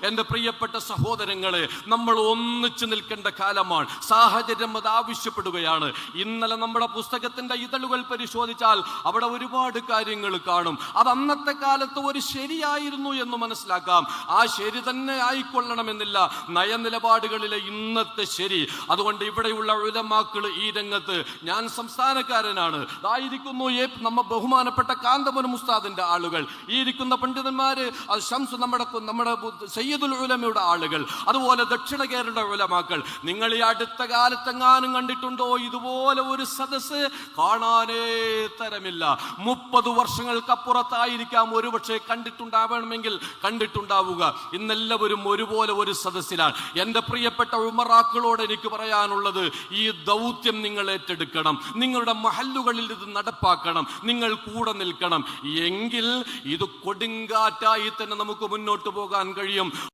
എൻ്റെ പ്രിയപ്പെട്ട സഹോദരങ്ങളെ, നമ്മൾ ഒന്നിച്ചു നിൽക്കേണ്ട കാലമാണ്. സാഹചര്യം അത് ആവശ്യപ്പെടുകയാണ്. ഇന്നലെ നമ്മുടെ പുസ്തകത്തിന്റെ ഇതളുകൾ പരിശോധിച്ചാൽ അവിടെ ഒരുപാട് കാര്യങ്ങൾ കാണും. അത് അന്നത്തെ കാലത്ത് ഒരു ശരിയായിരുന്നു എന്ന് മനസ്സിലാക്കാം. ആ ശരി തന്നെ ആയിക്കൊള്ളണമെന്നില്ല നയനിലപാടുകളിലെ ഇന്നത്തെ ശരി. അതുകൊണ്ട് ഇവിടെയുള്ള ഉലമാക്കൾ ഈ രംഗത്ത്, ഞാൻ സംസ്ഥാനക്കാരനാണ്, ആയിരിക്കുന്നു നമ്മ ബഹുമാനപ്പെട്ട കാന്തപുരം ഉസ്താദിന്റെ ആളുകൾ, ഈ ഇരിക്കുന്ന പണ്ഡിതന്മാര് ഷംസ് നമ്മുടെ സയ്യിദുൽ ഉലമയുടെ ആളുകൾ, അതുപോലെ ദക്ഷിണ കേരള ഉലമാക്കൾ. നിങ്ങൾ ഈ അടുത്ത കാലത്തെങ്ങാനും കണ്ടിട്ടുണ്ടോ ഇതുപോലെ ഒരു സദസ്സ്? കാണാനേ തരമില്ല. 30 വർഷങ്ങൾക്കപ്പുറത്തായിരിക്കാം ഒരുപക്ഷെ കണ്ടിട്ടുണ്ടാവണമെങ്കിൽ കണ്ടിട്ടുണ്ടാവുക. ഇന്നെല്ലാവരും ഒരുപോലെ ഒരു സദസ്സിലാണ്. എൻ്റെ പ്രിയപ്പെട്ട ഉമറാക്കളോട് എനിക്ക് പറയാനുള്ളത്, ഈ ദൗത്യം നിങ്ങൾ ഏറ്റെടുക്കണം. നിങ്ങളുടെ മഹല്ലുകളിൽ ഇത് നടപ്പാക്കണം. നിങ്ങൾ കൂടെ നിൽക്കണം. എങ്കിൽ ഇത് കൊടുങ്കാറ്റായി തന്നെ നമുക്ക് മുന്നോട്ട് പോകാൻ കഴിയും.